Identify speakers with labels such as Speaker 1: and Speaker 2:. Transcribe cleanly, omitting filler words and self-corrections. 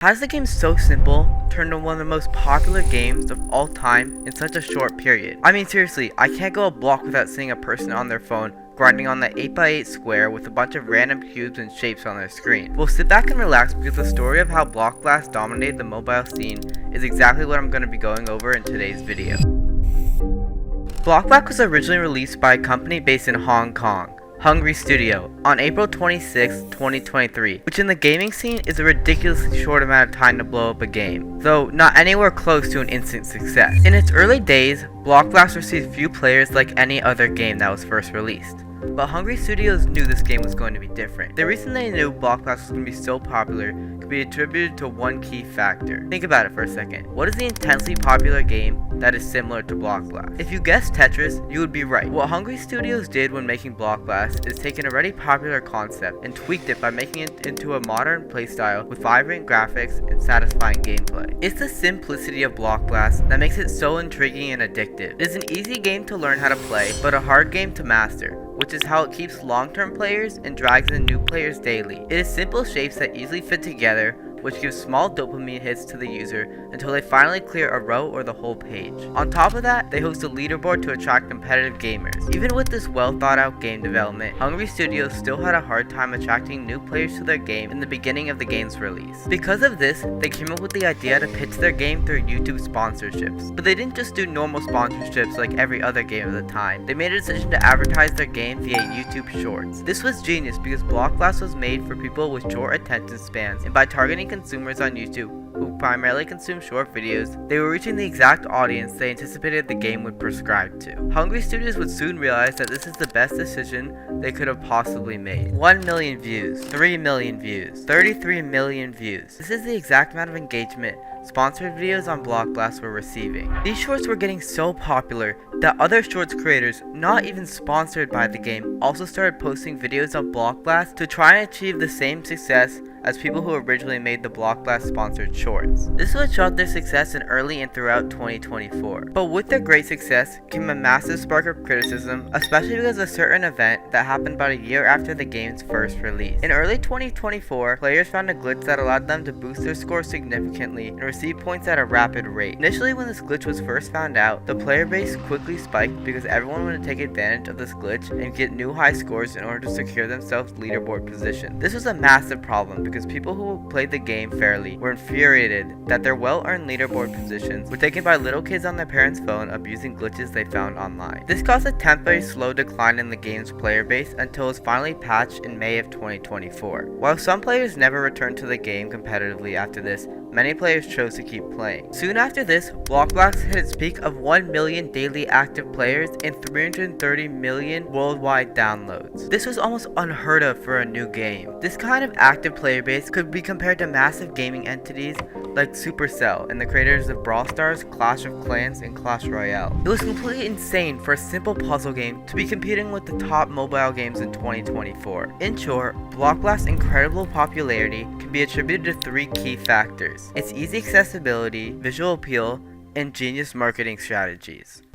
Speaker 1: How does the game so simple turn into one of the most popular games of all time in such a short period? I mean, seriously, I can't go a block without seeing a person on their phone grinding on the 8x8 square with a bunch of random cubes and shapes on their screen. Well, sit back and relax because the story of how blockblast dominated the mobile scene is exactly what I'm going to be going over in today's video. Blockblast was originally released by a company based in Hong Kong, Hungry Studio, on April 26, 2023, which in the gaming scene is a ridiculously short amount of time to blow up a game, though not anywhere close to an instant success. In its early days, Blockblast received few players like any other game that was first released. But Hungry Studios knew this game was going to be different. The reason they knew Blockblast was going to be so popular could be attributed to one key factor. Think about it for a second. What is the intensely popular game that is similar to Blockblast? If you guessed Tetris, you would be right. What Hungry Studios did when making Blockblast is take an already popular concept and tweaked it by making it into a modern playstyle with vibrant graphics and satisfying gameplay. It's the simplicity of Blockblast that makes it so intriguing and addictive. It is an easy game to learn how to play, but a hard game to master, which is how it keeps long-term players and drags in new players daily. It is simple shapes that easily fit together, which gives small dopamine hits to the user until they finally clear a row or the whole page. On top of that, they host a leaderboard to attract competitive gamers. Even with this well thought out game development, Hungry Studios still had a hard time attracting new players to their game in the beginning of the game's release. Because of this, they came up with the idea to pitch their game through YouTube sponsorships. But they didn't just do normal sponsorships like every other game of the time. They made a decision to advertise their game via YouTube Shorts. This was genius because Blockblast was made for people with short attention spans, and by targeting consumers on YouTube who primarily consume short videos, they were reaching the exact audience they anticipated the game would prescribe to. Hungry Studios would soon realize that this is the best decision they could have possibly made. 1 million views, 3 million views, 33 million views. This is the exact amount of engagement sponsored videos on Blockblast were receiving. These shorts were getting so popular that other shorts creators, not even sponsored by the game, also started posting videos on Blockblast to try and achieve the same success as people who originally made the Blockblast sponsored shorts. This would show their success in early and throughout 2024. But with their great success came a massive spark of criticism, especially because of a certain event that happened about a year after the game's first release. In early 2024, players found a glitch that allowed them to boost their score significantly and receive points at a rapid rate. Initially, when this glitch was first found out, the player base quickly spiked because everyone wanted to take advantage of this glitch and get new high scores in order to secure themselves leaderboard position. This was a massive problem because people who played the game fairly were infuriated that their well-earned leaderboard positions were taken by little kids on their parents' phone abusing glitches they found online. This caused a temporary slow decline in the game's player base until it was finally patched in May of 2024. While some players never returned to the game competitively after this, many players chose to keep playing. Soon after this, Blockblast hit its peak of 1 million daily active players and 330 million worldwide downloads. This was almost unheard of for a new game. This kind of active player base could be compared to massive gaming entities like Supercell and the creators of Brawl Stars, Clash of Clans, and Clash Royale. It was completely insane for a simple puzzle game to be competing with the top mobile games in 2024. In short, Blockblast's incredible popularity can be attributed to three key factors: its easy accessibility, visual appeal, and genius marketing strategies.